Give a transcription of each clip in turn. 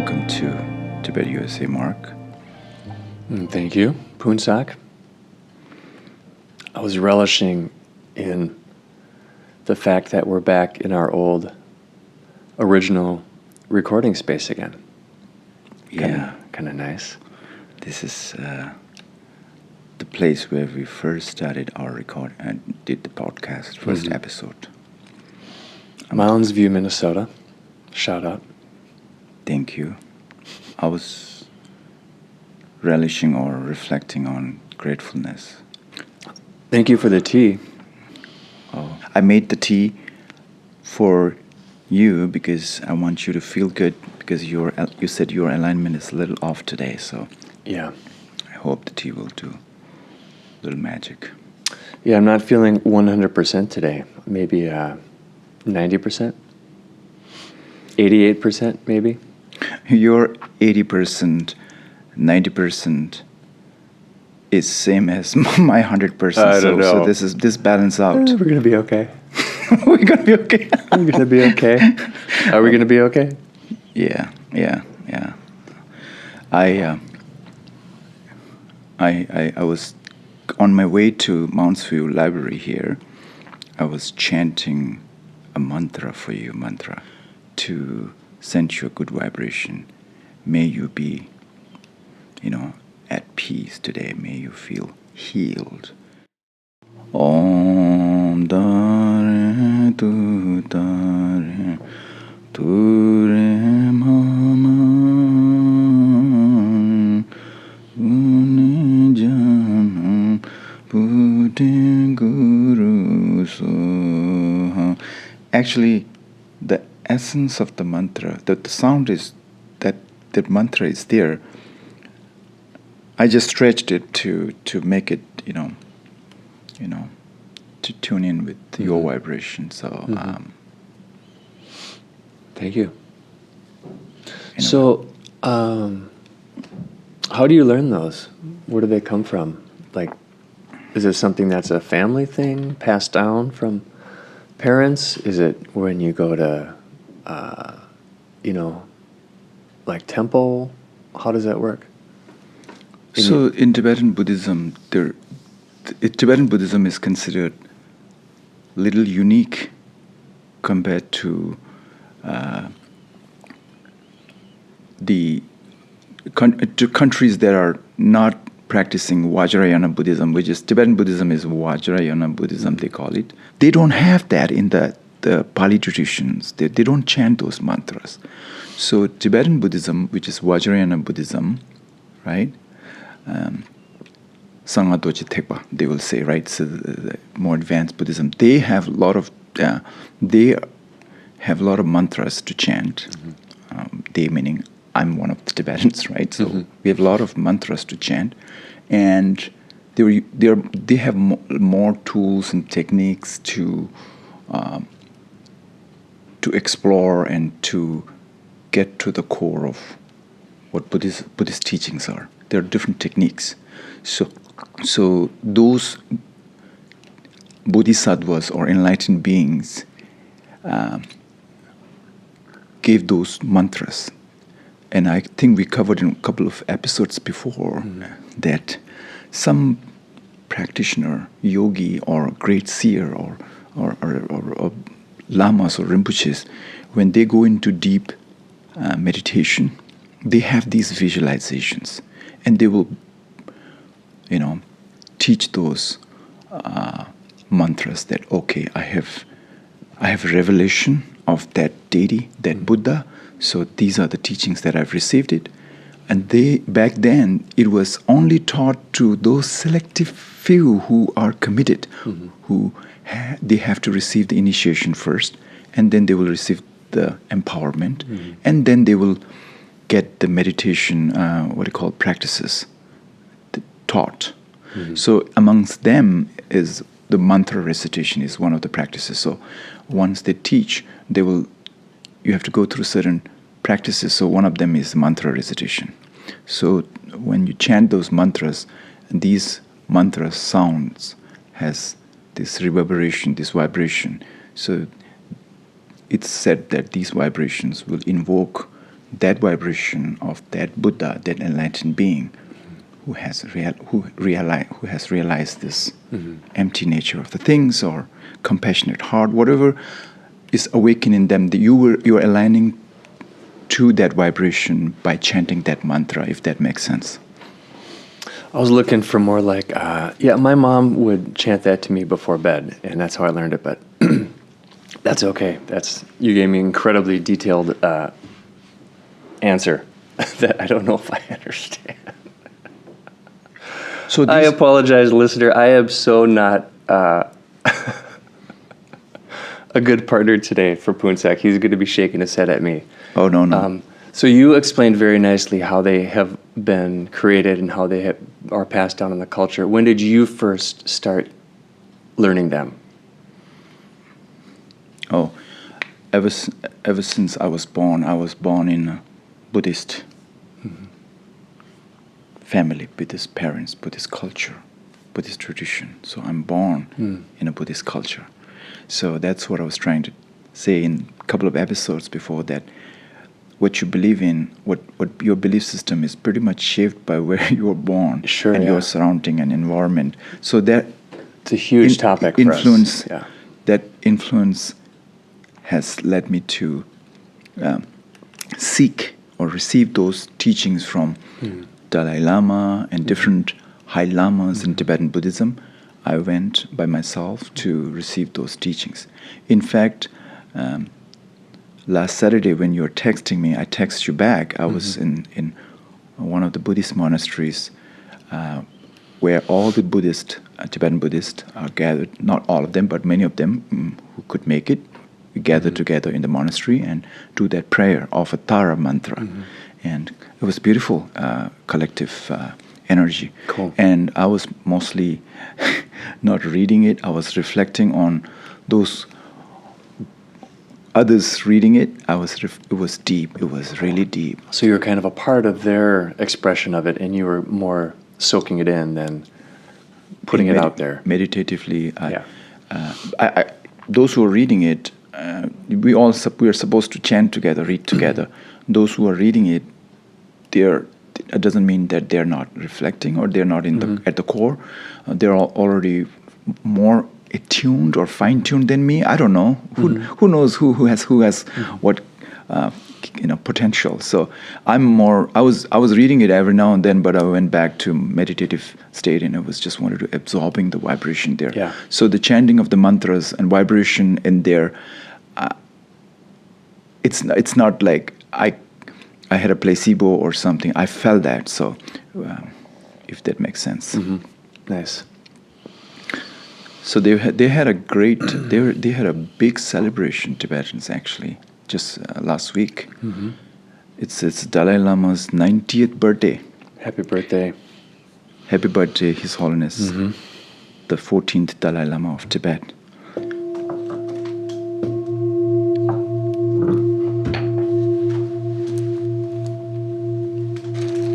welcome to Tibet USA, Mark. Thank you, Phuntsok. I was relishing in the fact that we're back in our old original recording space again. Yeah. Kind of nice. This is the place where we first started our record and did the podcast, first episode. Mounds View, Minnesota. Shout out. Thank you. I was relishing or reflecting on gratefulness. Thank you for the tea. Oh, I made the tea for you because I want you to feel good because you said your alignment is a little off today, so Yeah. I hope the tea will do a little magic. Yeah, I'm not feeling 100% today. Maybe 90%? 88% maybe? Your 80%, 90% is same as my 100%. I don't know. So this balance out. We're going to be okay. We're gonna be okay. We're going to be okay. Are we going to be okay? Yeah. I was on my way to Mounts View Library here. I was chanting a mantra for you, to send you a good vibration. May you be, at peace today. May you feel healed. Om Dare Tu Dare Tu Re Mama Une Janam Putin Guru Soha. Actually, the essence of the mantra, the sound is that mantra is there. I just stretched it to make it, to tune in with your vibration. So, Thank you. So, how do you learn those? Where do they come from? Like, is it something that's a family thing passed down from parents? Is it when you go to, like temple? How does that work? So in Tibetan Buddhism, Tibetan Buddhism is considered little unique compared to to countries that are not practicing Vajrayana Buddhism, which is Tibetan Buddhism is Vajrayana Buddhism, they call it. They don't have that in the Pali traditions. They don't chant those mantras. So Tibetan Buddhism, which is Vajrayana Buddhism, right? Sangha Doji Tekpa, they will say, right? So the more advanced Buddhism, they have a lot of mantras to chant. They meaning I'm one of the Tibetans, right? So we have a lot of mantras to chant, and they have more tools and techniques to explore and to get to the core of what Buddhist teachings are. There are different techniques. So those bodhisattvas or enlightened beings gave those mantras. And I think we covered in a couple of episodes before that some practitioner, yogi or great seer or lamas or rinpoches, when they go into deep meditation, they have these visualizations, and they will, teach those mantras that I have revelation of that deity, that Buddha. So these are the teachings that I've received it. And back then it was only taught to those selective few who are committed, who they have to receive the initiation first, and then they will receive the empowerment, and then they will get the meditation, practices taught. So amongst them is the mantra recitation is one of the practices. So once they teach, you have to go through certain practices. So one of them is mantra recitation. So when you chant those mantras, these mantra sounds has this reverberation, this vibration. So it's said that these vibrations will invoke that vibration of that Buddha, that enlightened being, who has realized this empty nature of the things, or compassionate heart, whatever is awakening them, that you're aligning to that vibration by chanting that mantra, if that makes sense. I was looking for more like, my mom would chant that to me before bed, and that's how I learned it, but that's okay. You gave me an incredibly detailed answer that I don't know if I understand. So I apologize, listener. I am so not a good partner today for Phuntsok. He's going to be shaking his head at me. Oh, no. So you explained very nicely how they have been created and how they are passed down in the culture. When did you first start learning them? Oh, ever since I was born in a Buddhist family, Buddhist parents, Buddhist culture, Buddhist tradition. So I'm born in a Buddhist culture. So that's what I was trying to say in a couple of episodes before, that what you believe in, what your belief system is pretty much shaped by where you were born, and your surrounding and environment. So that it's a huge topic influence, for us. Yeah. That influence has led me to seek or receive those teachings from Dalai Lama and different high lamas in Tibetan Buddhism. I went by myself to receive those teachings. In fact, last Saturday when you were texting me, I texted you back. I was in one of the Buddhist monasteries where all the Tibetan Buddhists are gathered. Not all of them, but many of them who could make it. We gather together in the monastery and do that prayer of a Tara mantra. And it was beautiful, collective energy. Cool. And I was mostly not reading it. I was reflecting on those others reading it. It was deep. It was really deep. So you were kind of a part of their expression of it, and you were more soaking it in than putting it out there. Meditatively. Those who are reading it, we are supposed to chant together, read together. Those who are reading it, it doesn't mean that they're not reflecting or they're not at the core. They're already more attuned or fine-tuned than me. I don't know. Who knows who has what potential. So I'm more. I was reading it every now and then, but I went back to meditative state, and I was just wanted to absorbing the vibration there. Yeah. So the chanting of the mantras and vibration in there, it's not like I had a placebo or something. I felt that. So if that makes sense. Nice. So they had a great they had a big celebration, Tibetans, actually, just last week. It's Dalai Lama's 90th birthday. Happy birthday. Happy birthday, His Holiness, the 14th Dalai Lama of Tibet.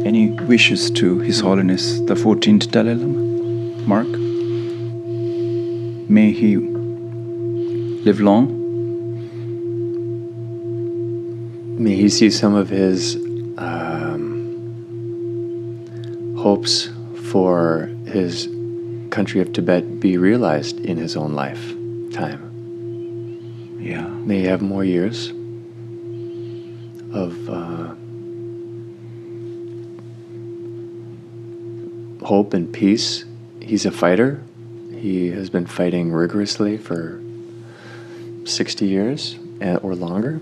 Any wishes to His Holiness, the 14th Dalai Lama? Mark? May he live long. May he see some of his hopes for his country of Tibet be realized in his own lifetime. Yeah. May he have more years of hope and peace. He's a fighter. He has been fighting rigorously for 60 years or longer,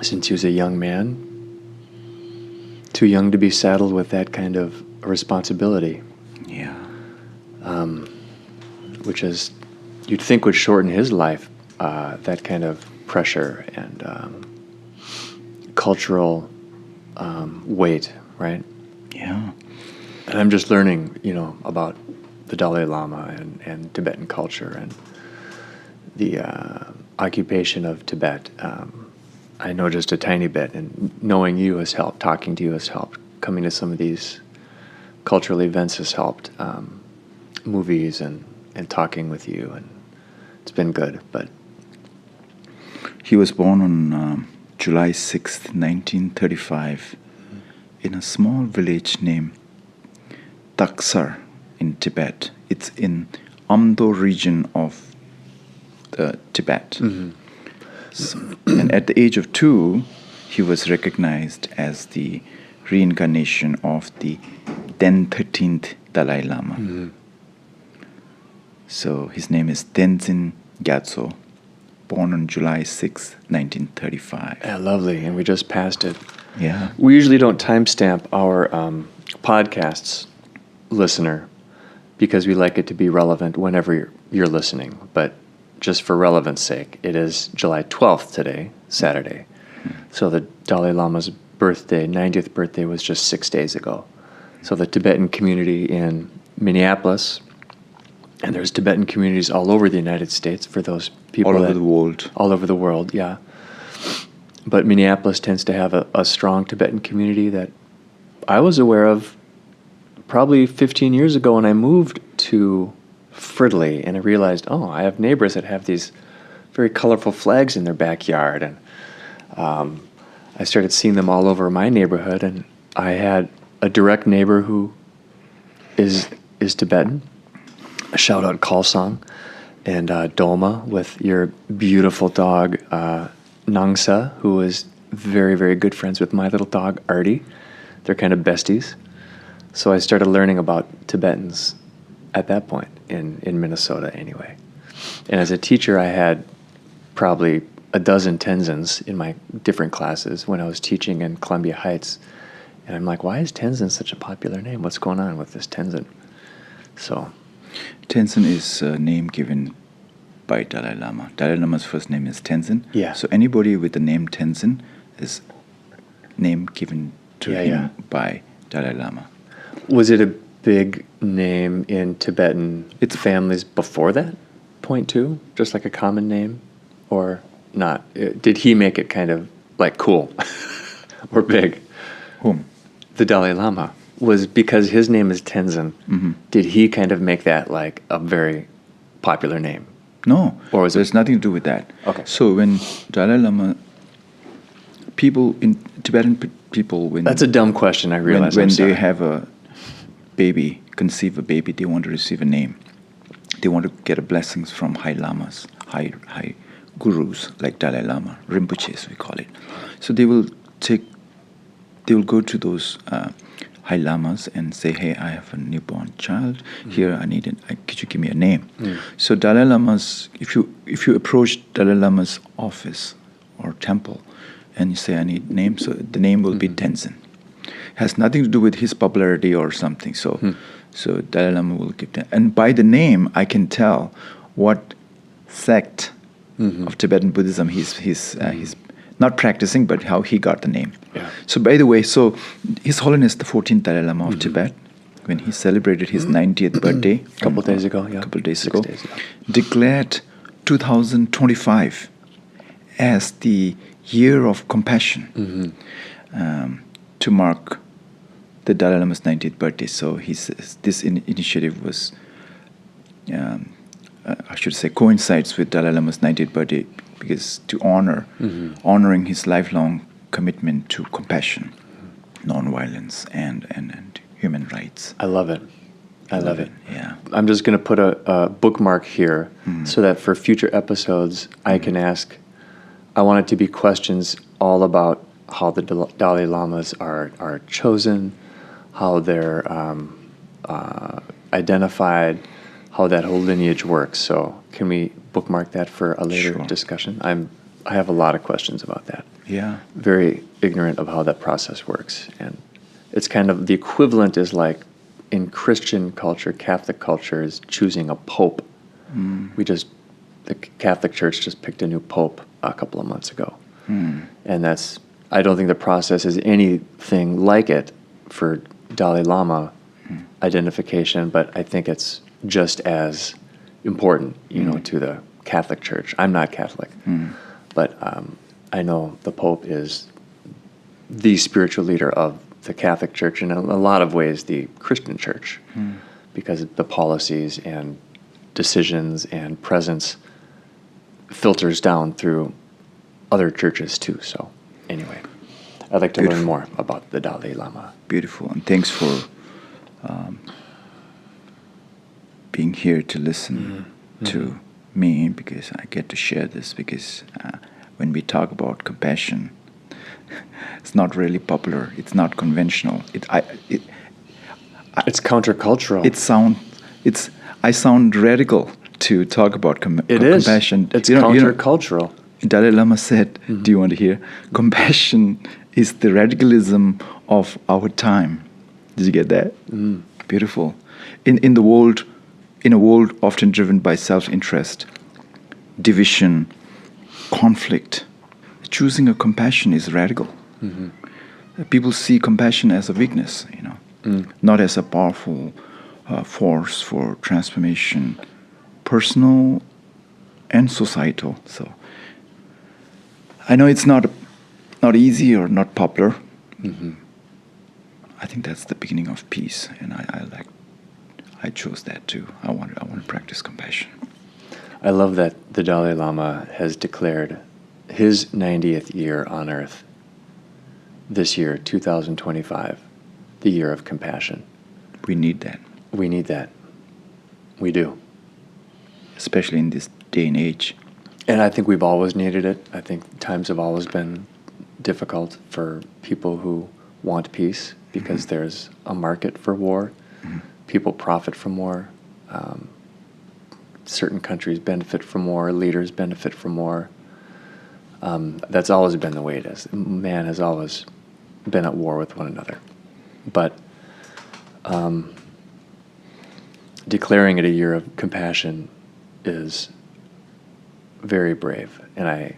since he was a young man. Too young to be saddled with that kind of responsibility. Yeah. Which is, you'd think would shorten his life, that kind of pressure and cultural weight, right? Yeah. And I'm just learning, about the Dalai Lama and Tibetan culture and the occupation of Tibet. I know just a tiny bit, and knowing you has helped, talking to you has helped, coming to some of these cultural events has helped, movies and talking with you, and it's been good. But he was born on July 6th, 1935, in a small village named Taksar in Tibet. It's in Amdo region of Tibet. So, and at the age of 2, he was recognized as the reincarnation of the then 13th Dalai Lama. So his name is Tenzin Gyatso, born on July 6, 1935. Yeah, lovely. And we just passed it. Yeah. We usually don't timestamp our podcasts, listener, because we like it to be relevant whenever you're listening. But just for relevance sake, it is July 12th today, Saturday. So the Dalai Lama's birthday, 90th birthday, was just 6 days ago. So the Tibetan community in Minneapolis, and there's Tibetan communities all over the United States for those people. All over the world. All over the world, yeah. But Minneapolis tends to have a strong Tibetan community that I was aware of probably 15 years ago when I moved to Fridley, and I realized, oh, I have neighbors that have these very colorful flags in their backyard, and I started seeing them all over my neighborhood, and I had a direct neighbor who is Tibetan. A shout out Kalsang, and Doma with your beautiful dog Nangsa, who is very, very good friends with my little dog Artie. They're kind of besties. So I started learning about Tibetans at that point in Minnesota anyway. And as a teacher, I had probably a dozen Tenzins in my different classes when I was teaching in Columbia Heights. And I'm like, why is Tenzin such a popular name? What's going on with this Tenzin? So Tenzin is a name given by Dalai Lama. Dalai Lama's first name is Tenzin. Yeah. So anybody with the name Tenzin is name given to him by Dalai Lama. Was it a big name in Tibetan families before that point too? Just like a common name? Or not? Did he make it kind of like cool or big? Whom? The Dalai Lama. Was because his name is Tenzin. Did he kind of make that like a very popular name? No, or was there's nothing to do with that. Okay. So when Dalai Lama, people in Tibetan people, when that's a dumb question, I realize. When they have a baby, conceive a baby, they want to receive a name. They want to get a blessings from high lamas, high gurus like Dalai Lama, Rinpoches we call it. So they will go to those high lamas and say, hey, I have a newborn child. Here, could you give me a name? So Dalai Lama's, if you approach Dalai Lama's office or temple and you say, I need a name, so the name will be Tenzin. Has nothing to do with his popularity or something. So Dalai Lama will give that. And by the name, I can tell what sect of Tibetan Buddhism he's not practicing, but how he got the name. Yeah. So by the way, His Holiness the 14th Dalai Lama of Tibet, when he celebrated his 90th birthday, a couple days ago, 6 days ago, declared 2025 as the year of compassion to mark the Dalai Lama's 90th birthday. So this initiative was, coincides with Dalai Lama's 90th birthday because to honoring his lifelong commitment to compassion, nonviolence, and human rights. I love it. I love it. Yeah. I'm just going to put a bookmark here so that for future episodes I can ask. I want it to be questions all about how the Dalai Lamas are chosen, how they're identified, how that whole lineage works. So can we bookmark that for a later discussion? I have a lot of questions about that. Yeah. Very ignorant of how that process works. And it's kind of the equivalent is like in Christian culture, Catholic culture is choosing a pope. The Catholic Church just picked a new pope a couple of months ago. And I don't think the process is anything like it for Dalai Lama identification, but I think it's just as important, to the Catholic Church. I'm not Catholic, but I know the Pope is the spiritual leader of the Catholic Church and in a lot of ways the Christian Church, because the policies and decisions and presence filters down through other churches too. So anyway, I'd like to learn more about the Dalai Lama. Beautiful. And thanks for being here to listen to me, because I get to share this, because when we talk about compassion, it's not really popular. It's not conventional. It's countercultural. I sound radical to talk about compassion. It's countercultural. Dalai Lama said, do you want to hear? Compassion is the radicalism of our time. Did you get that? Beautiful. In a world often driven by self-interest, division, conflict, choosing a compassion is radical. People see compassion as a weakness, not as a powerful force for transformation, personal and societal. So I know it's not easy or not popular. I think that's the beginning of peace, and I chose that too. I want to practice compassion. I love that the Dalai Lama has declared his 90th year on Earth this year, 2025, the year of compassion. We need that. We need that. We do. Especially in this day and age. And I think we've always needed it. I think times have always been difficult for people who want peace, because there's a market for war. People profit from war. Certain countries benefit from war. Leaders benefit from war. That's always been the way it is. Man has always been at war with one another. But declaring it a year of compassion is very brave, and I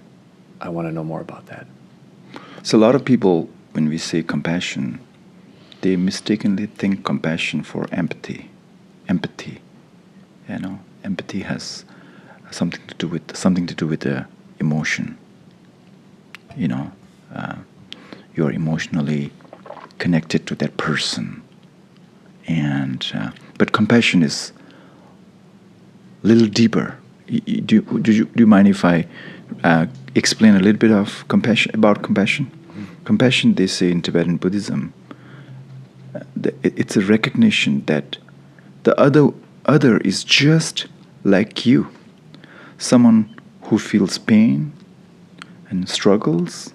want to know more about that. So a lot of people, when we say compassion, they mistakenly think compassion for empathy. Empathy, empathy has something to do with the emotion. You're emotionally connected to that person, but compassion is a little deeper. Do you mind if I explain a little bit of compassion? Compassion, they say in Tibetan Buddhism, it's a recognition that the other is just like you, someone who feels pain and struggles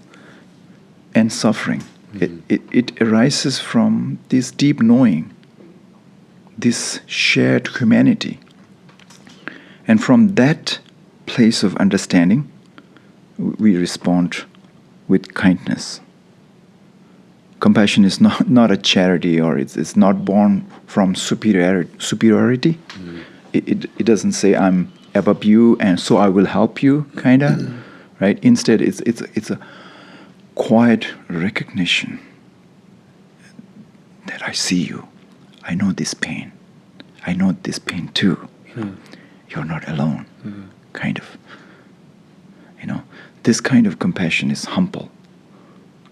and suffering. It arises from this deep knowing, this shared humanity. And from that place of understanding, we respond with kindness. Compassion is not a charity, or it's not born from superiority. It doesn't say I'm above you and so I will help you, kinda, right? Instead, it's a quiet recognition that I see you. I know this pain. I know this pain too. You're not alone, kind of. This kind of compassion is humble,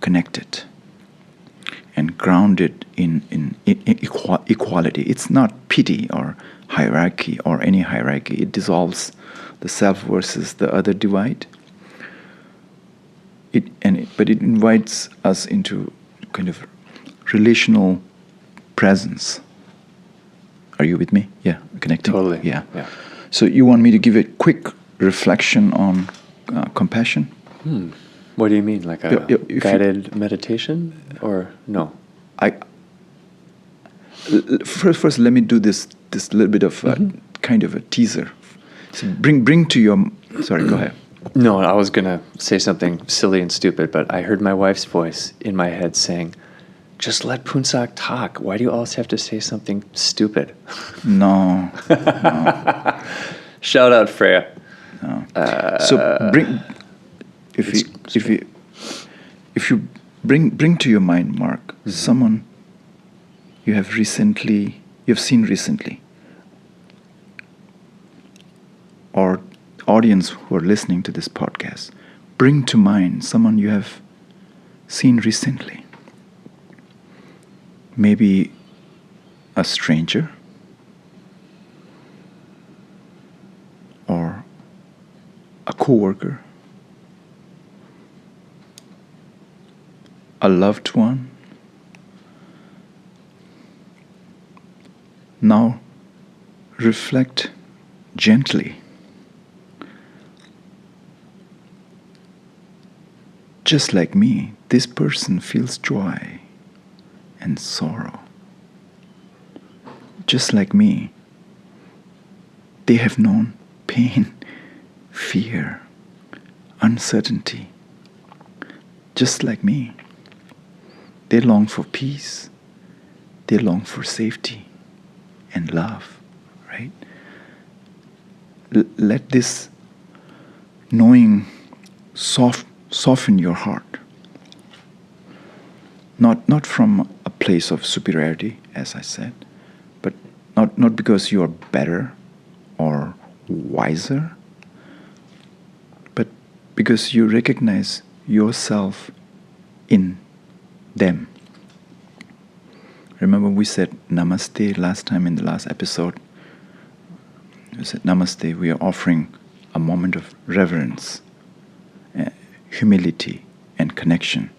connected, and grounded in equality. It's not pity or hierarchy or any hierarchy. It dissolves the self versus the other divide. But it invites us into kind of relational presence. Are you with me? Yeah, connecting? Totally. Yeah. So you want me to give a quick reflection on compassion? What do you mean? Like a guided meditation? Or no? First, let me do this little bit of kind of a teaser. So bring to your... Sorry, go ahead. No, I was going to say something silly and stupid, but I heard my wife's voice in my head saying, just let Phuntsok talk. Why do you always have to say something stupid? No. Shout out, Freya. No. So if you bring to your mind, Mark, someone you have seen recently, or audience who are listening to this podcast, bring to mind someone you have seen recently. Maybe a stranger, or a coworker, a loved one. Now reflect gently. Just like me, this person feels joy and sorrow. Just like me, they have known pain, fear, uncertainty. Just like me, they long for peace, they long for safety and love, right? Let this knowing soften your heart. Not from a place of superiority, as I said, but not because you are better or wiser, but because you recognize yourself in them. Remember we said namaste last time in the last episode. We said namaste, we are offering a moment of reverence, humility, and connection.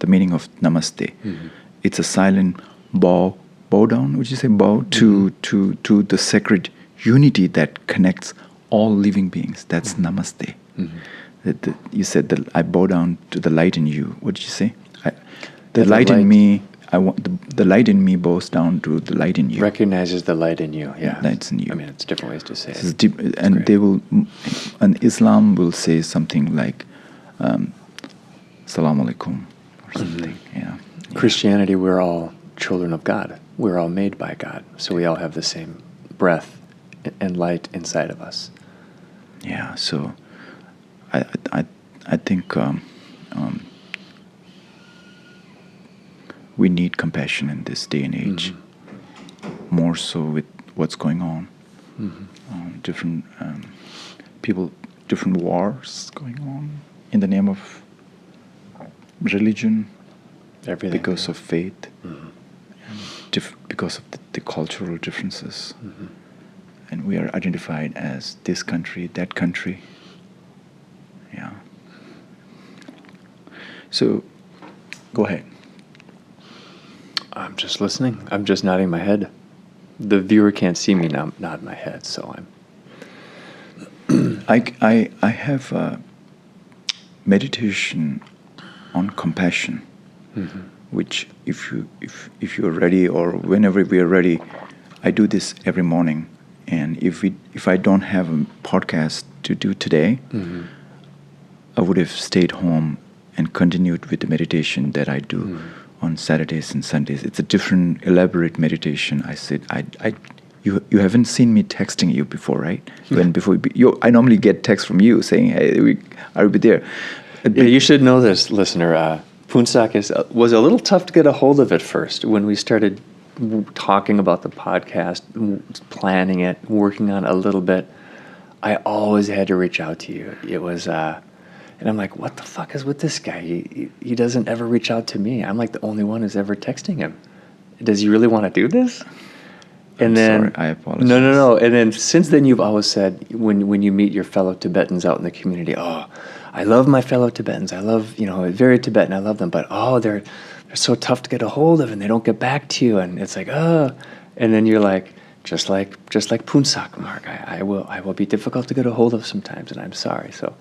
The meaning of namaste. Mm-hmm. It's a silent bow down, would you say bow, mm-hmm. to the sacred unity that connects all living beings. That's mm-hmm. namaste. Mm-hmm. You said that I bow down to the light in you. What did you say? The light in me. I want the light in me bows down to the light in you. Recognizes the light in you. Yeah, lights in you. I mean, it's different ways to say it. Deep, and great. They will, and Islam will say something like, "Salaam alaikum" or something. Mm-hmm. Yeah. Christianity, we're all children of God. We're all made by God, so we all have the same breath and light inside of us. Yeah. So, I think. We need compassion in this day and age, mm-hmm. more so with what's going on. Mm-hmm. Different people, different wars going on in the name of religion, everything, because of faith, mm-hmm. and because of the cultural differences. Mm-hmm. And we are identified as this country, that country. Yeah. So, go ahead. I'm just listening. I'm just nodding my head. The viewer can't see me now nod my head, so I'm... I have a meditation on compassion, mm-hmm. which if you're ready or whenever we are ready, I do this every morning. And if I don't have a podcast to do today, mm-hmm. I would have stayed home and continued with the meditation that I do. Mm-hmm. On Saturdays and Sundays. It's a different, elaborate meditation. I said, you haven't seen me texting you before, right? I normally get texts from you saying, "Hey, I'll be there." Yeah, you should know this, listener. Phuntsok was a little tough to get a hold of at first when we started talking about the podcast, planning it, working on it a little bit. I always had to reach out to you. It was. And I'm like, what the fuck is with this guy? He doesn't ever reach out to me. I'm like the only one who's ever texting him. Does he really want to do this? And sorry, I apologize. No. And then since then, you've always said when you meet your fellow Tibetans out in the community, oh, I love my fellow Tibetans. I love, very Tibetan. I love them, but they're so tough to get a hold of, and they don't get back to you. And it's like, oh, and then you're like, just like Phuntsok, Mark. I will be difficult to get a hold of sometimes, and I'm sorry. So.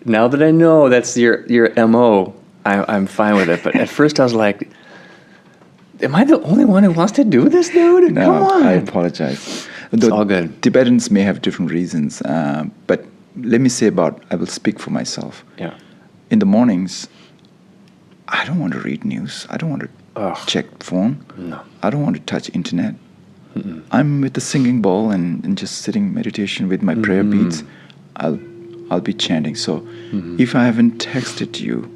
Now that I know that's your MO, I'm fine with it. But at first I was like, am I the only one who wants to do this, dude? No, come on. I apologize. It's all good. Tibetans may have different reasons, but let me say I will speak for myself. Yeah. In the mornings, I don't want to read news. I don't want to check phone. No. I don't want to touch internet. Mm-mm. I'm with the singing bowl and just sitting meditation with my prayer beads. I'll be chanting. So if I haven't texted you,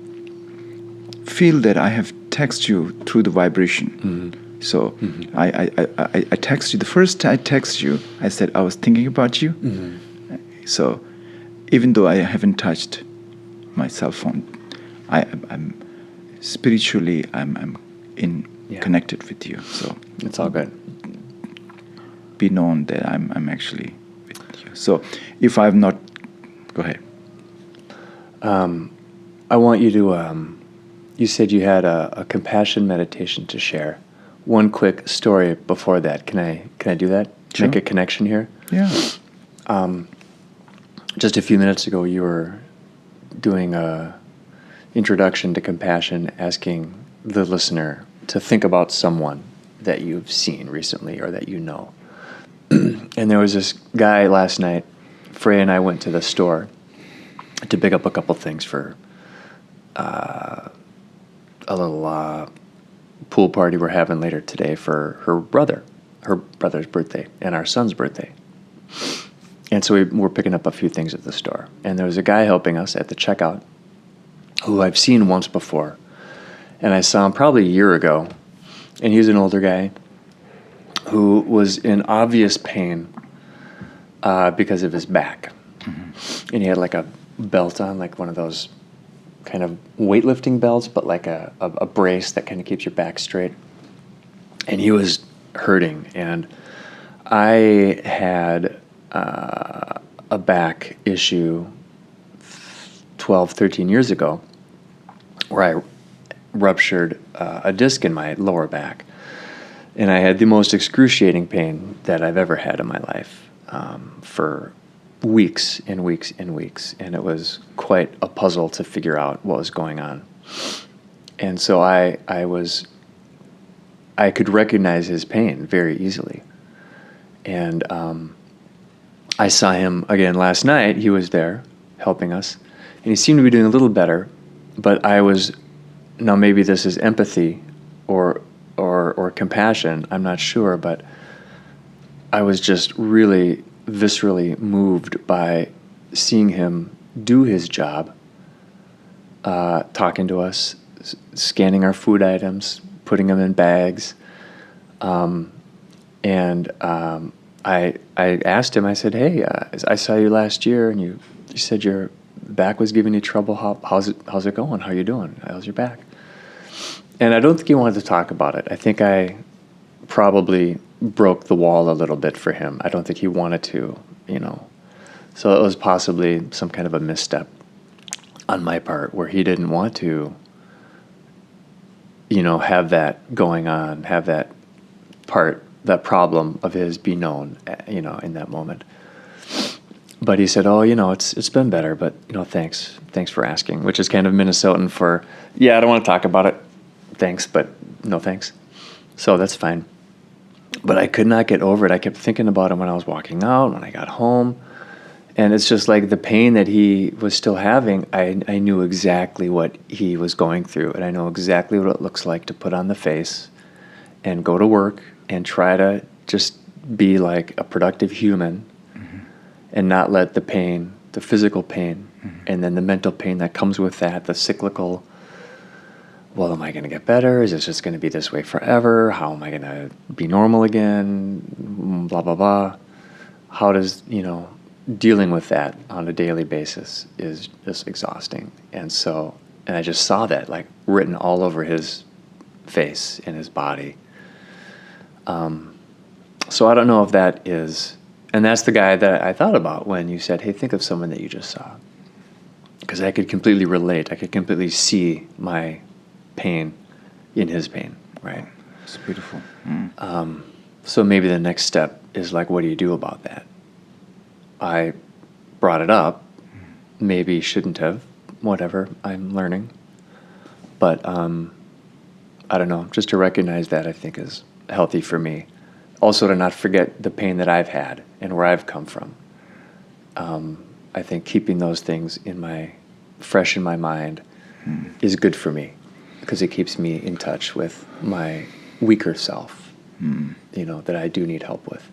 feel that I have texted you through the vibration. Mm-hmm. So I text you. The first I text you, I said I was thinking about you. Mm-hmm. So even though I haven't touched my cell phone, I'm spiritually I'm connected with you. So it's all good. Be known that I'm actually with you. So if I've not, go ahead. I want you to you said you had a compassion meditation to share. One quick story before that. Can I do that? Sure. Make a connection here. Yeah. Just a few minutes ago, you were doing a introduction to compassion, asking the listener to think about someone that you've seen recently or that you know. And there was this guy last night. Freya and I went to the store to pick up a couple things for a little pool party we're having later today for her brother's birthday, and our son's birthday. And so we were picking up a few things at the store. And there was a guy helping us at the checkout who I've seen once before. And I saw him probably a year ago. And he was an older guy who was in obvious pain because of his back. Mm-hmm. And he had like a belt on, like one of those kind of weightlifting belts, but like a brace that kind of keeps your back straight. And he was hurting. And I had a back issue 12, 13 years ago where I ruptured a disc in my lower back. And I had the most excruciating pain that I've ever had in my life for weeks and weeks and weeks. And it was quite a puzzle to figure out what was going on. And so I could recognize his pain very easily. And I saw him again last night. He was there helping us. And he seemed to be doing a little better. But now maybe this is empathy or compassion, I'm not sure, but I was just really viscerally moved by seeing him do his job, talking to us, scanning our food items, putting them in bags. I asked him, I said, hey, I saw you last year and you said your back was giving you trouble. How's it going? How you doing? How's your back? And I don't think he wanted to talk about it. I think I probably broke the wall a little bit for him. I don't think he wanted to, So it was possibly some kind of a misstep on my part where he didn't want to, have that going on, have that problem of his be known, in that moment. But he said, it's been better, but, thanks for asking, which is kind of Minnesotan for, I don't want to talk about it. Thanks, but no thanks. So that's fine. But I could not get over it. I kept thinking about him when I was walking out, when I got home. And it's just like the pain that he was still having, I knew exactly what he was going through. And I know exactly what it looks like to put on the face and go to work and try to just be like a productive human, mm-hmm. and not let the pain, the physical pain, mm-hmm. and then the mental pain that comes with that, the cyclical, well, am I going to get better? Is this just going to be this way forever? How am I going to be normal again? Blah, blah, blah. How does, dealing with that on a daily basis is just exhausting. And I just saw that like written all over his face and his body. So I don't know if that is, and that's the guy that I thought about when you said, hey, think of someone that you just saw. Because I could completely relate. I could completely see my pain in his pain, right? It's beautiful. Mm. So maybe the next step is like, what do you do about that? I brought it up, maybe shouldn't have, whatever, I'm learning. But I don't know, just to recognize that I think is healthy for me. Also to not forget the pain that I've had and where I've come from. I think keeping those things fresh in my mind is good for me, because it keeps me in touch with my weaker self, that I do need help with.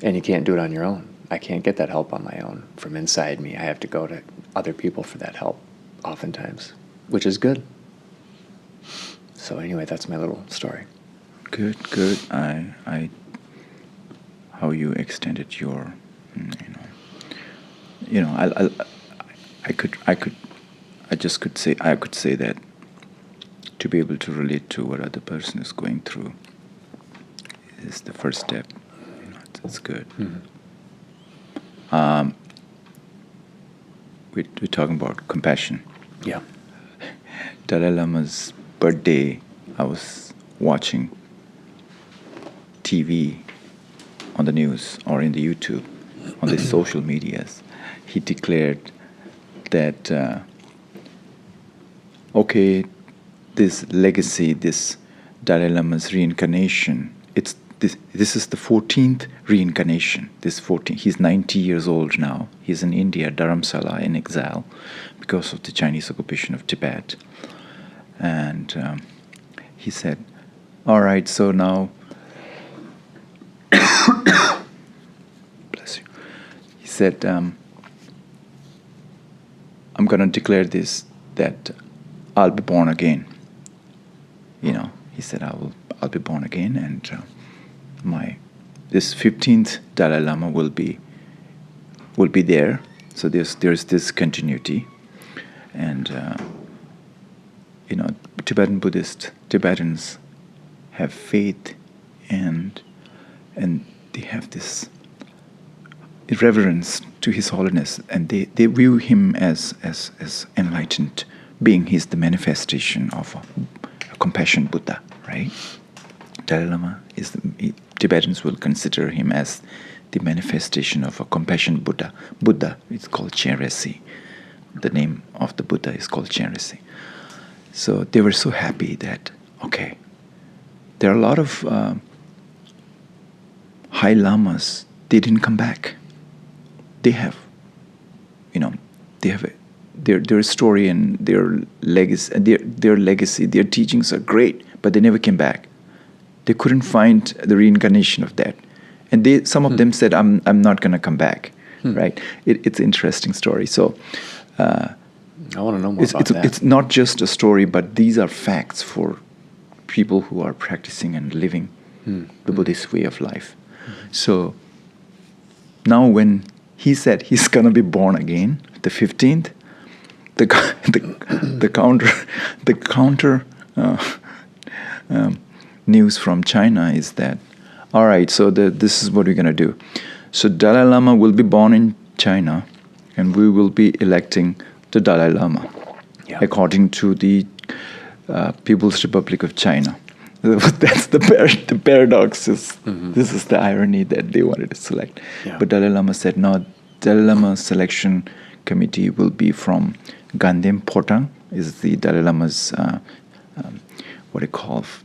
And you can't do it on your own. I can't get that help on my own from inside me. I have to go to other people for that help oftentimes, which is good. So anyway, that's my little story. Good. How you extended your, I could say that to be able to relate to what other person is going through is the first step. It's good. Mm-hmm. We're talking about compassion. Yeah. Dalai Lama's birthday, I was watching TV on the news or in the YouTube, on the social medias. He declared that, okay, this legacy, this Dalai Lama's reincarnation, this is the 14th reincarnation. He's 90 years old now. He's in India, Dharamsala, in exile because of the Chinese occupation of Tibet. And he said, all right, so now, bless you. He said, I'm going to declare this, that I'll be born again. He said, I'll be born again, and this 15th Dalai Lama will be there. So there's this continuity, and Tibetans have faith, and they have this reverence to His Holiness, and they view him as enlightened being. He's the manifestation of a compassion Buddha, right? Dalai Lama Tibetans will consider him as the manifestation of a compassion Buddha. Buddha is called Chenrezig. The name of the Buddha is called Chenrezig. So they were so happy that, okay, there are a lot of high lamas, they didn't come back. They have their story and their legacy, their teachings are great, but they never came back. They couldn't find the reincarnation of that, and some of them said, "I'm not going to come back." Right? It's an interesting story. So I want to know more about that. It's not just a story, but these are facts for people who are practicing and living the Buddhist way of life. So now, when he said he's going to be born again, the 15th, the counter news from China is that, all right, so this is what we're going to do. So Dalai Lama will be born in China, and we will be electing the Dalai Lama according to the People's Republic of China. That's the paradox. This is the irony that they wanted to select. Yeah. But Dalai Lama said, no, Dalai Lama selection committee will be from Gandem Potang, is the Dalai Lama's,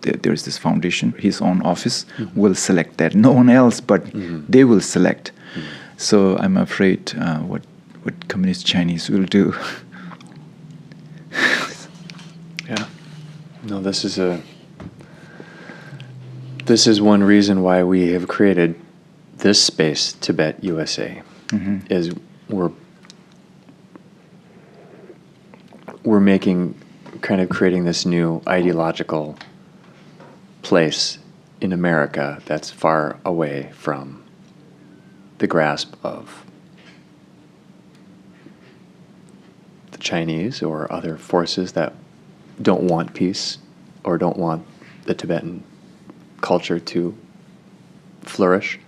there's this foundation, his own office will select that. No one else, but they will select. So I'm afraid what Communist Chinese will do. Yeah. No, this is one reason why we have created this space, Tibet USA, is we're creating this new ideological place in America that's far away from the grasp of the Chinese or other forces that don't want peace or don't want the Tibetan culture to flourish.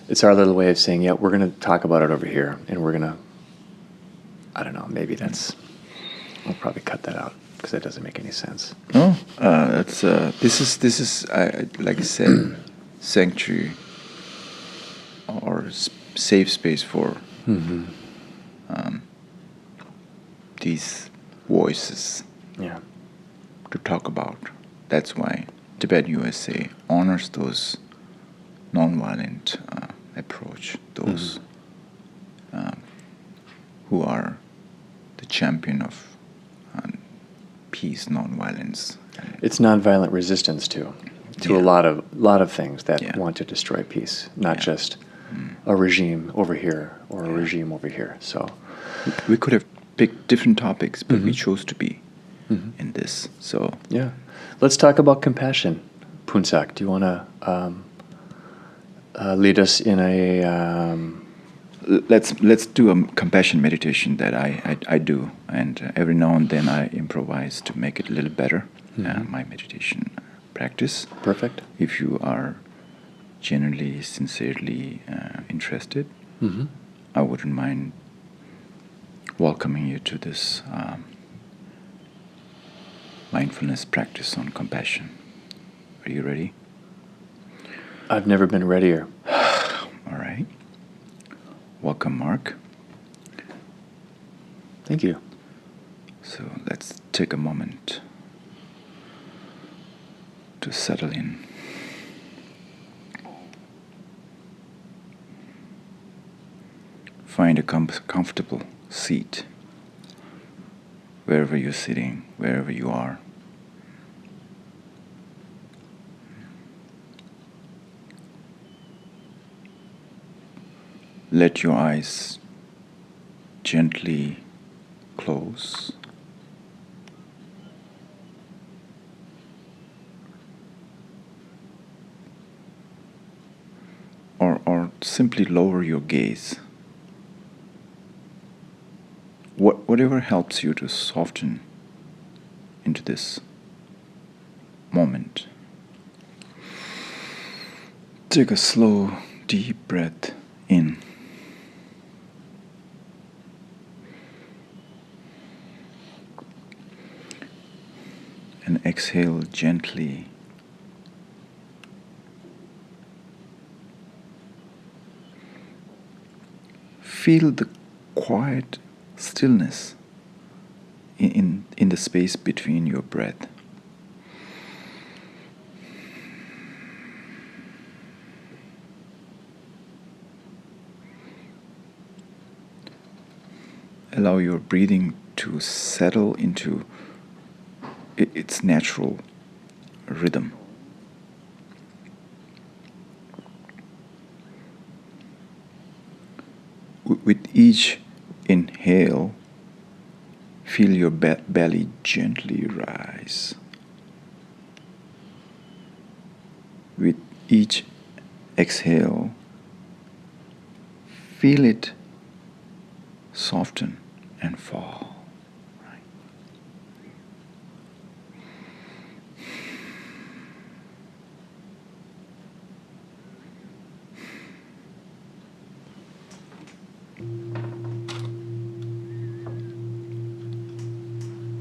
It's our little way of saying, yeah, we're going to talk about it over here, and we're going to, I don't know, maybe I'll probably cut that out because that doesn't make any sense. No, this is like I said, sanctuary or safe space for these voices to talk about. That's why Tibet USA honors those nonviolent approach, those who are the champion of peace, nonviolence. It's nonviolent resistance to a lot of things that want to destroy peace, not just a regime over here or a regime over here. So we could have picked different topics, but we chose to be in this. So let's talk about compassion. Phuntsok, do you want to lead us in a? Let's do a compassion meditation that I do, and every now and then I improvise to make it a little better. My meditation practice. Perfect. If you are genuinely, sincerely interested, I wouldn't mind welcoming you to this mindfulness practice on compassion. Are you ready? I've never been readier. All right. Welcome, Mark. Thank you. So let's take a moment to settle in. Find a comfortable seat wherever you're sitting, wherever you are. Let your eyes gently close. Or simply lower your gaze. Whatever helps you to soften into this moment. Take a slow, deep breath in. And exhale gently. Feel the quiet stillness in the space between your breath. Allow your breathing to settle into its natural rhythm. With each inhale, feel your belly gently rise. With each exhale, feel it soften and fall.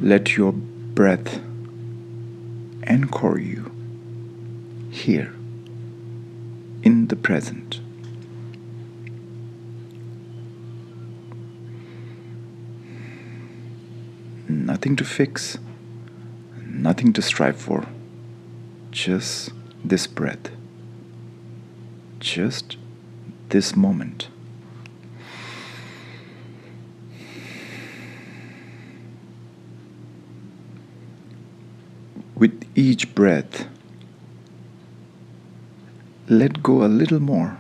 Let your breath anchor you here in the present. Nothing to fix, nothing to strive for, just this breath, just this moment. With each breath, let go a little more.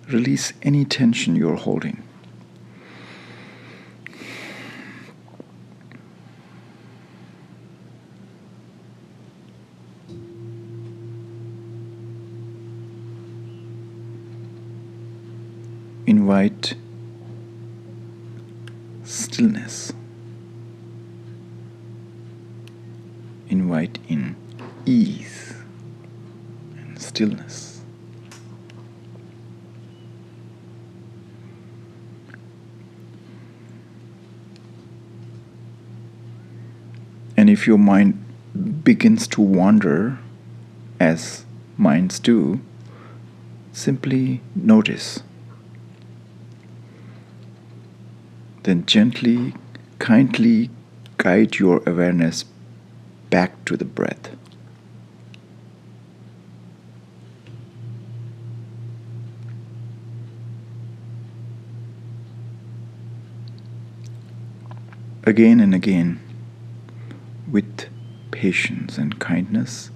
Release any tension you're holding. Invite stillness. Invite in ease and stillness. And if your mind begins to wander, as minds do, simply notice. Then gently, kindly guide your awareness back to the breath. Again and again, with patience and kindness,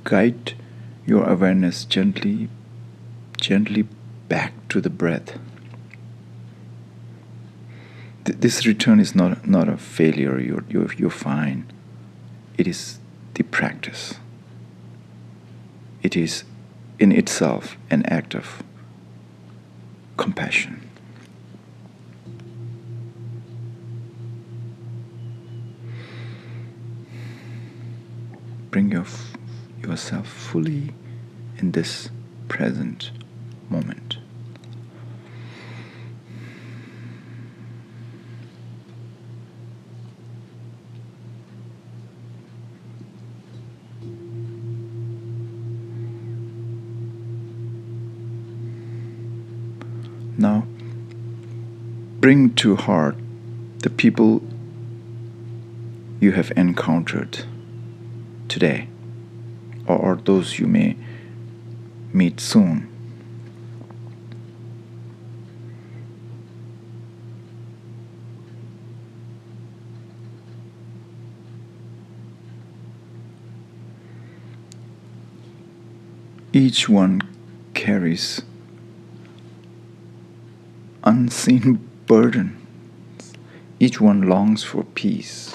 guide your awareness gently back to the breath. This return is not a failure. You're fine. It is the practice. It is in itself an act of compassion. Bring yourself fully in this present moment. Now, bring to heart the people you have encountered today, or those you may meet soon. Each one carries unseen burden. Each one longs for peace.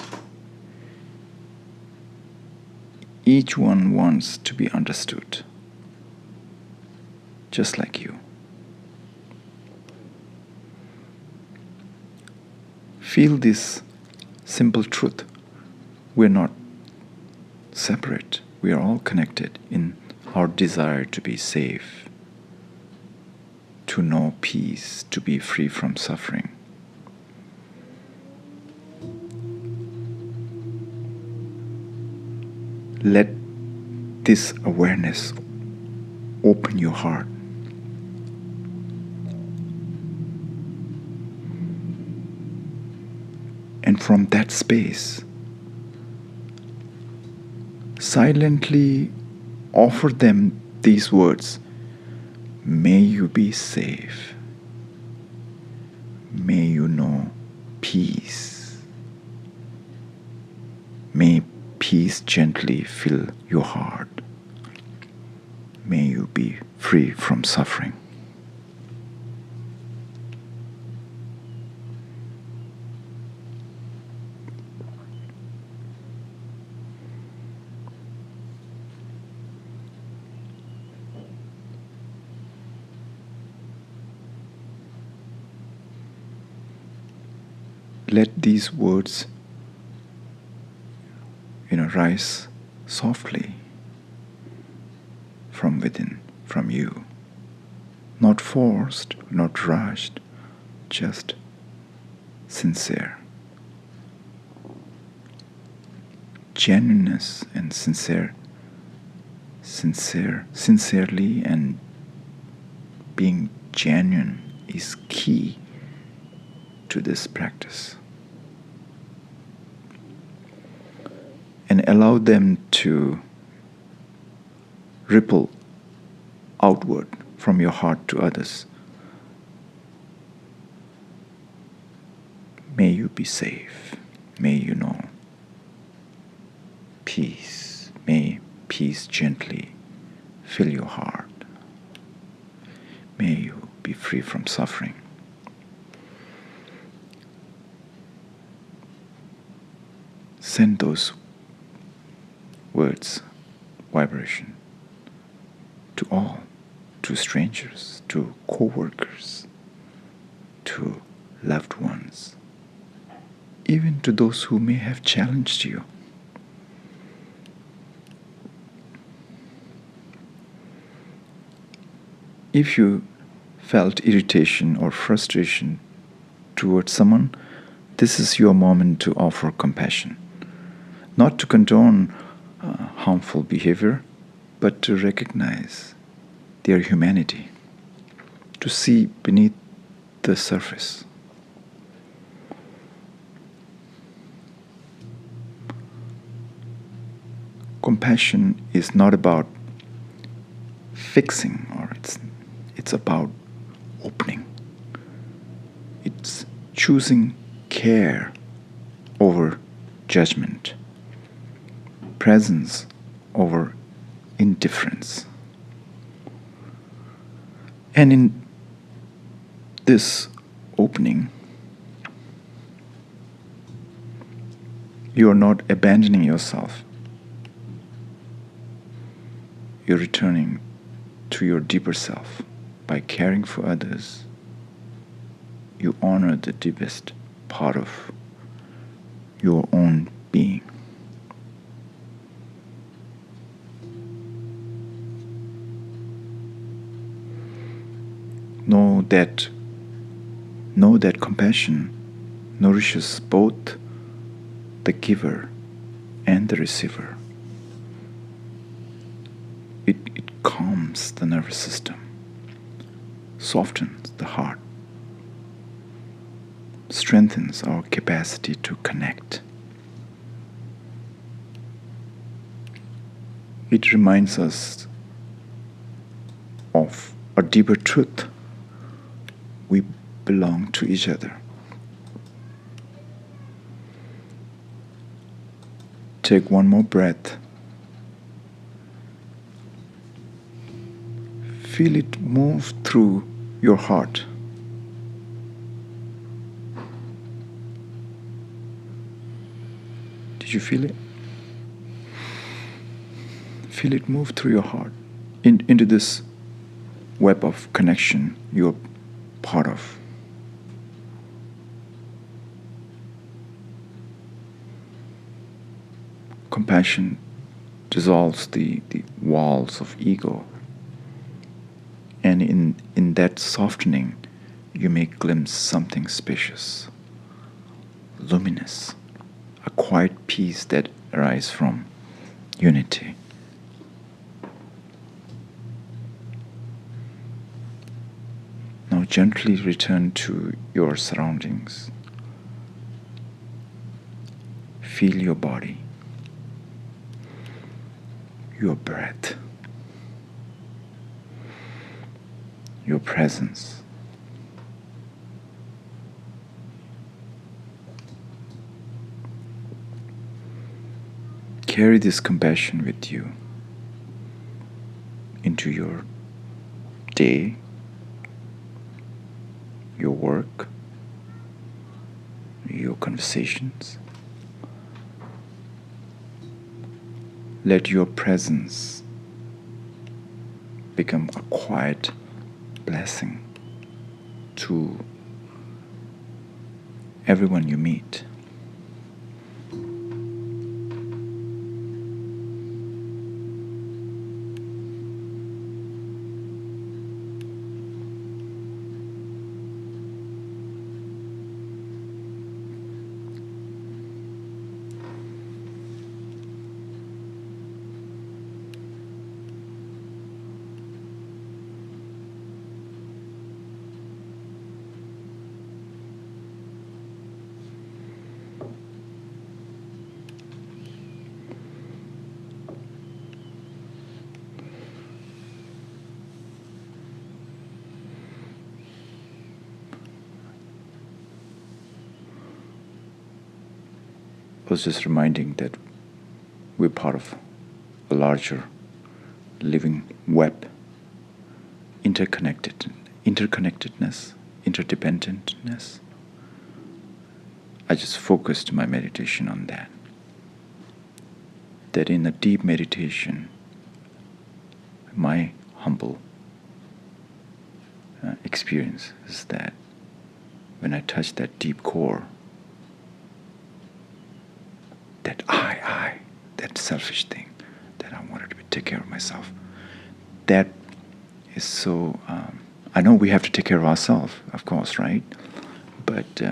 Each one wants to be understood, just like you. Feel this simple truth. We're not separate. We are all connected in our desire to be safe, to know peace, to be free from suffering. Let this awareness open your heart. And from that space, silently offer them these words: may you be safe. May you know peace. May peace gently fill your heart. May you be free from suffering. Let these words rise softly from within, from you. Not forced, not rushed, just sincere. Genuineness and sincerely and being genuine is key to this practice. And allow them to ripple outward from your heart to others. May you be safe. May you know peace. May peace gently fill your heart. May you be free from suffering. Send those words, vibration, to all, to strangers, to co-workers, to loved ones, even to those who may have challenged you. If you felt irritation or frustration towards someone, this is your moment to offer compassion. Not to condone harmful behavior, but to recognize their humanity, to see beneath the surface. Compassion is not about fixing, or it's about opening. It's choosing care over judgment, presence over indifference. And in this opening, you are not abandoning yourself. You're returning to your deeper self. By caring for others, you honor the deepest part of your own being. Know that compassion nourishes both the giver and the receiver. It calms the nervous system, softens the heart, strengthens our capacity to connect. It reminds us of a deeper truth. We belong to each other. Take one more breath. Feel it move through your heart. Did you feel it? Feel it move through your heart into this web of connection you're part of. Compassion dissolves the walls of ego, and in that softening you may glimpse something spacious, luminous, a quiet peace that arises from unity. Now gently return to your surroundings. Feel your body, your breath, your presence. Carry this compassion with you into your day, your work, your conversations. Let your presence become a quiet blessing to everyone you meet. I was just reminding that we're part of a larger living web, interconnectedness, interdependentness. I just focused my meditation on that. That in a deep meditation, my humble experience is that when I touch that deep core, that that selfish thing, that I wanted to take care of myself, that is so, I know we have to take care of ourselves, of course, right? But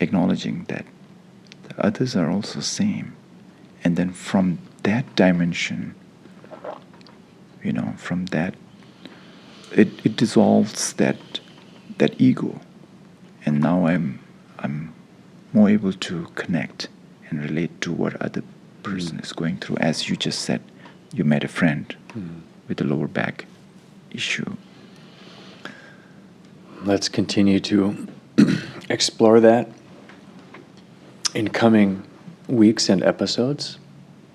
acknowledging that the others are also same. And then from that dimension, from that, it dissolves that ego. And now I'm more able to connect and relate to what other person is going through. As you just said, you met a friend with a lower back issue. Let's continue to explore that in coming weeks and episodes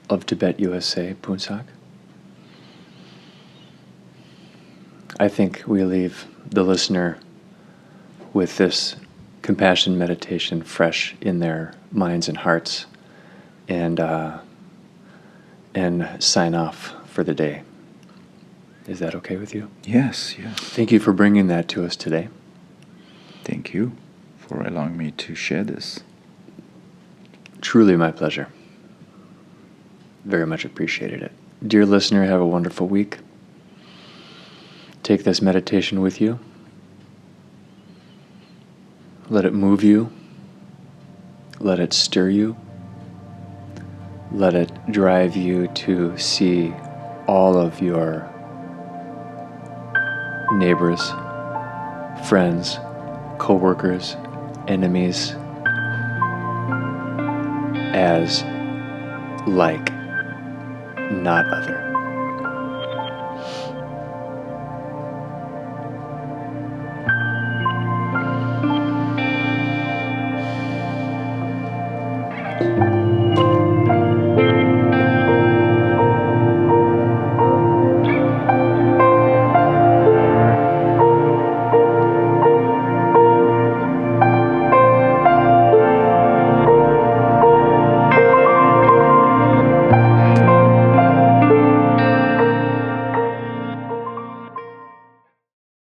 of Tibet USA, Phuntsok. I think we leave the listener with this compassion meditation fresh in their minds and hearts, and sign off for the day. Is that okay with you? Yes. Thank you for bringing that to us today. Thank you for allowing me to share this. Truly my pleasure. Very much appreciated it. Dear listener, have a wonderful week. Take this meditation with you. Let it move you. Let it stir you. Let it drive you to see all of your neighbors, friends, coworkers, enemies, as like, not other.